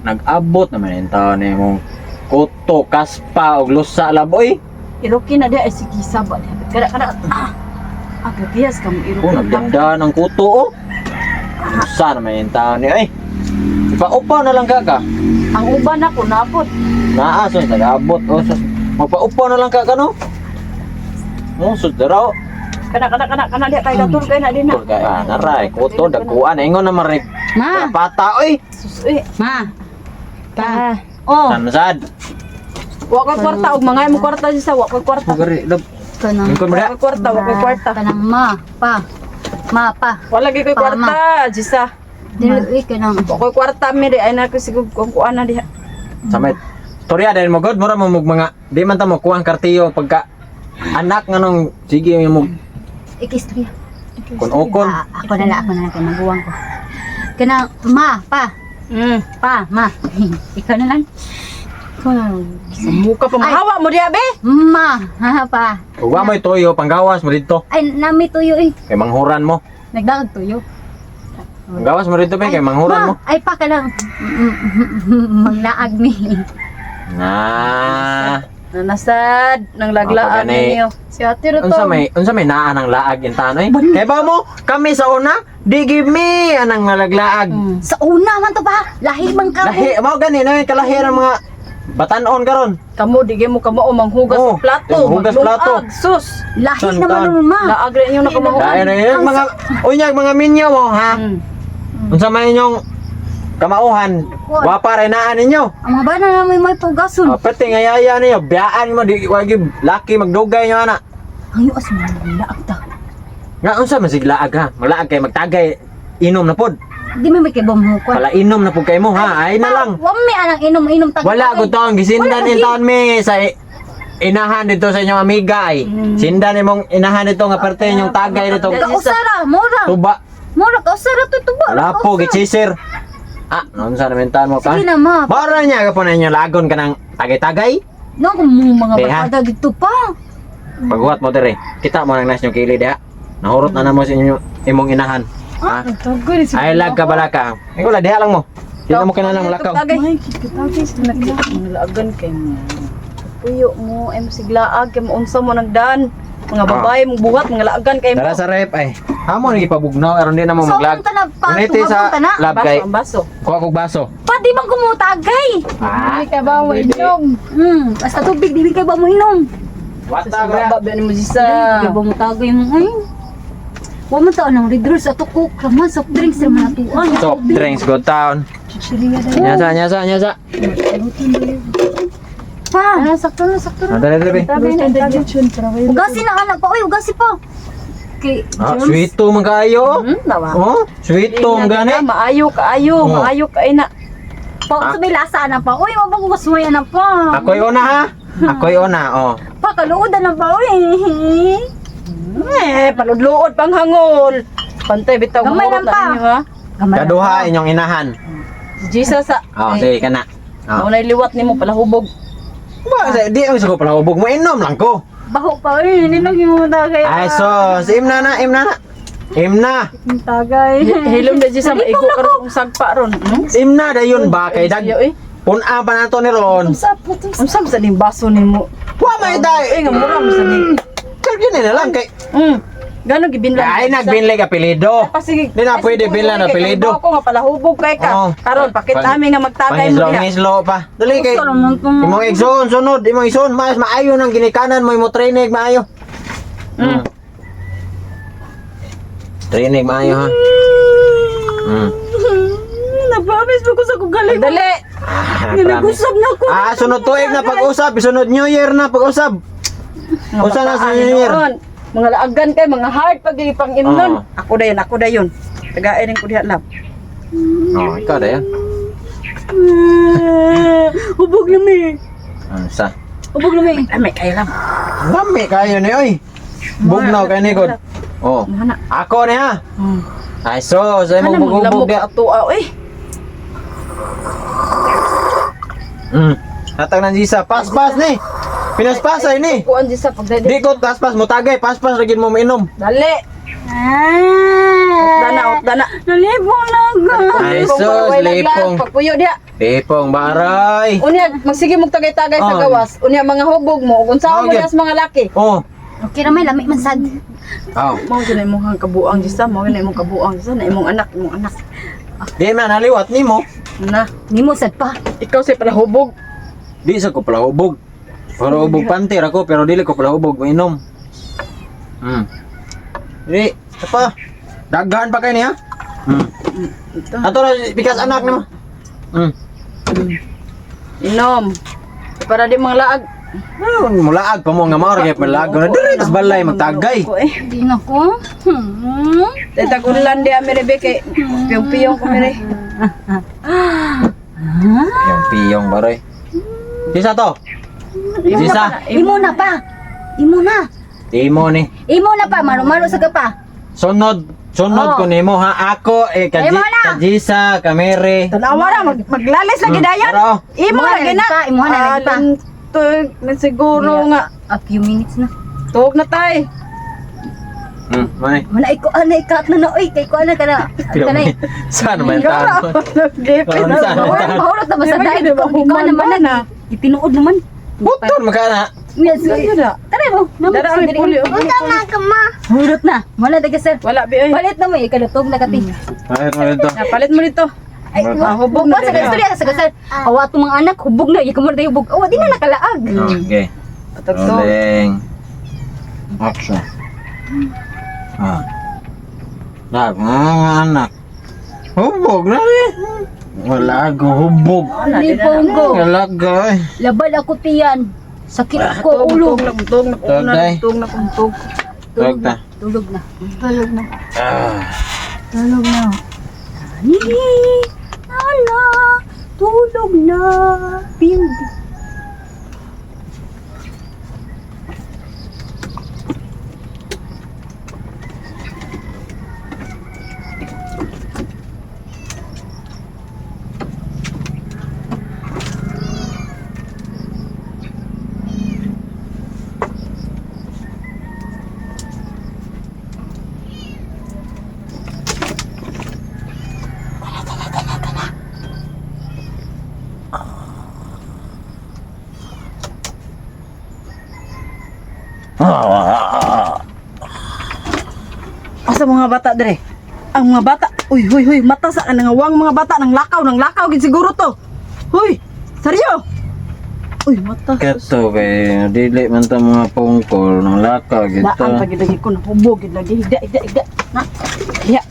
nag-abot naman yung taon ni mong kuto, kaspa, o lusa laboy. Irokin na dia ay sige sabot. Kada agabiyas ka mo Oh, irokin. nagdanda ng kuto, oh. Lusa naman yung taon ni, ay. Ipaupaw na lang ka. Ang uban ako napot. Naasos, nag-abot. O, sus, magpaupaw na lang ka, no? Oh, sus, daraw. Kana dia kay gatul kay na din na. Kaya, naray, kuto, dagkuan. Ingon naman rin. Ma, Pata, oy. Sus ma. Pa. Oh, Sanasad. wa koy kwarta og mangay mo kwarta sa wa koy kwarta. Pagari, lab. Kanang Ingkon mo Wa da. koy kwarta, wa koy kwarta. Kanang ma, pa. Ma, pa. Wala gyud koy Tama. kwarta, Jisa. Dili kanang Wa koy kwarta mi di ay na ko sigug kung kuan na diha. Samit. Storya dahil mo god, mura mo mga, di man ta mo kuhang kartiyo pagka anak nga nung, sige mo, ikistorya. kun ukon. Ako na lang kay maguwang ko. Kanang ma, pa. Pa, ma. Ikaw na lang. Ikaw na lang. Muka pa mahawa mo diha be. Ma, ha, pa. Huwag mo itoyo, panggawas mo dito. Ay, nami tuyo eh. Kay manghuran mo. Nagdaag tuyo. Panggawas mo dito, kay manghuran mo. Ay, pa ka lang. Maglaag mi. Na. Nanasad nang laglaan Gani. ninyo. Si Ate Ruto. Unsa may naa ng laag yung tanoy? Kaya ba mo, kami sa una, di give me anang malaglaag. Sa una man to pa. Lahi man ka. Lahi, mao gani na kalahi ng mga batanon karon. Kamo di mo kamo o manghugas Oh, sa plato, manghugas magluag, plato. sus. Lahi San naman taon? mo, ma. Laag rin yung nakamangugan. Dahil na yun, mga unyag mga minyo mo ha. Unsa may inyong kamauhan, wapa rin naan ninyo. Ang mga bana na may pugason. Pati nga yaya niyo, biyaan mo, di wagi laki magdugay nyo ana. Ang yuas mo laag ta. Nga unsa man siglaag ha, maglaag kay magtagay, inom na pod. Di may kay bumukon. Pala inom na pod kay mo ha, ay na lang. Wami anang inom tag. Wala ko taon, gisindan in taon mi sa inahan dito sa inyong amiga ay. Sindan imong inahan dito nga parte inyong tagay dito. Kausara, mura. Tuba, Mura kausara to tuba. wala po, gichisir. Ah, unsa na mentan mo pa? Sige na, ma. Para niya ka po na inyong lagon ka ng tagay-tagay. No, kung mga Di, ha? barkada dito pa. Pagbuhat mo dire, kita mo nang nas yung kilid ha. Nahurot na mo sa inyong imong inahan. Ha? Tagoy si. Ay lag ka balaka. Ay wala diha lang mo. Di na mo kinalang lakaw. Tagay. Tagay sa naglagan kay mo. Puyo mo ay masiglaag kay mo unsa mo nagdan. Mga babae mong buhat mga laagan kay mo. Tara sa rep ay. Hamo nang ipabugnaw aron di na mo So, maglag. punta na pa. Uniti sa Pumunta na. lab Baso kay. ang baso. Kuha kog baso. Pa, di bang kumutagay? Ah, ka ba mo inom? Basta tubig, di kay ba mo inom? wata Baba ba ni mo Jisa? Di ba mo tagay mo? Ay, wa man ta anong red rose ato cook raman soft drinks raman atuan. Soft drinks good town. Nyasa. Pa, Sakto na. Dali dali. Tabi na dali. ugasin na anak pa. Uy, ugasin pa. Kay Ah, germs. sweeto man kayo. Nawa. Oh, sweeto man gani. Maayo Oh. maayo ka ina. Pa, may lasa na pa. Uy, mabagugas mo yan na pa. Ako'y una ha. Ako'y una, oh. Pa, kaluodan na pa. Uy. Paludluod pang hangol. Pantay bitaw Gamay mamurot lang pa. na ninyo ha. Gamay na Kaduha pa. inyong inahan. Jesus sa. Oh, sige ka na. Oh. Unay liwat nimo palahubog. Ba, di ang ko pala hubog mo inom lang ko. Baho pa. Uy, ninog yung tagay. Ay sos, imna na. Imna. Tagay. Hilom na Jesus sa maigo karon kung sagpa ron. Imna dayon ba kay dag. Yo eh. Puna pa na to ni Ron. Unsam sa ning baso nimo? Wa may Eh day. nga mura mo sa ning. Kaya na lang kay. Gano gibinlan? Ay nagbinlay ka apelyido. Pasig. Di na pwede bilan na apelyido. Ako nga palahubog kay Oo. ka. Karon pakit Pang- namin nga magtagay mo diha. Pangislo pa. Dali kay. Gusto naman to. Imong igsoon sunod, imong igsoon mas maayo nang ginikanan mo imo training maayo. Training maayo ha. Nabamis mo ko sa kugaling. Dali. Nag-usap na ko. sunod tuig na pag-usap, sunod New Year na pag-usap. Usa na sa New Year. Mga laagan kay mga hard pag ipang imnon. Oo. Ako dayon. Tagain ning ko diha lab. Oh, ikaw da yan. Hubog na mi. Sa. Hubog na mi. Ay, may kaya lang. Lami kayo ni oy. Bugnaw kay ni god. Oh. Mana? Ako ni ha. Ay so, sa imong bugubog ya. ato eh. Hatag nang Gisa, pas-pas ni. Pinaspasay ni. Kuan di sa pagdadi. Di ko paspas mo tagay, paspas ra gid mo mainom. Dali. Dana. Nalibong lang ka. Ay, sus, lipong. Pagpuyo dia. Lipong, baray. Unya, magsige mong tagay-tagay sa Oh. gawas. Unya, mga hubog mo. Kung saan mo Okay. nas mga laki. Oh. Okay ramay, lamig man sad. Oh. Mao ginay mong kabuang Diyos mao ginay mong kabuang Diyos na imong anak. Di man, naliwat ni mo. Na, Nimo sad pa. ikaw say pala hubog. Di sa ko pala hubog. Pero hubog pantir ako, pero dili ko pala hubog mainom. Di, apa? Daghan pa kayo niya? Ito. Ato na, bikas anak na mo. Inom. Para di mga laag. Mulaag pa mo nga maor kaya palaag na dili tas balay magtagay. Ko eh. Di na ko. Tetag ulan di amire be kay piyong-piyong ko mere. Yung piyong baray. Sisa to? Sisa? Imo na pa. Imo na. Imo ni. Imo na pa, maro-maro sa pa. Sunod Oh. ko nimo ha. Ako Imo na. Kajisa, Kamere. Tanawa ra maglalis lagi dayon. Pero, Imo lagi na. Imo na lagi pa. Tug na siguro nga A few minutes na. tuog na tay. Manay. Wala iko ana ikat na na oy kay ko ana kana. Kanay. Saan naman tayo? Gipit Parang saan? Mahulot na basta dahil Di ba, ko naman na. Itinuod naman. Buton makana. Yes. Ano na? Tara mo. Dara ang pulyo. Hulot na. Wala daga sir. Wala bi oy. Palit na mo ikalutog na kati. Ay, mo ito. Napalit mo dito. Ay, hubog na sa din. istorya sa sir. Awa to mga anak hubog na ikamor day hubog. Awa di na nakalaag. Okay. Patag to. Rolling. Action. Mga anak. Hubog na rin. Wala ako hubog. Ni Pongo. Wala ka eh. Labal ako tiyan. Sakit ko ulo. Tug Tagay. na kuntog. Tawag ta. Tulog na. Tulog na. Ah. Tulog na. Ni ala, tulog na. Pindi. Asa mga bata dire? Ang mga bata. Uy, mata sa nangawang mga bata nang lakaw gid siguro to. Hoy, seryo? Uy, mata. Kato kay dili man ta mga pungkol ng laka Daan gito. pagid lagi ko na hubog gid lagi. Higda. Na. Ya.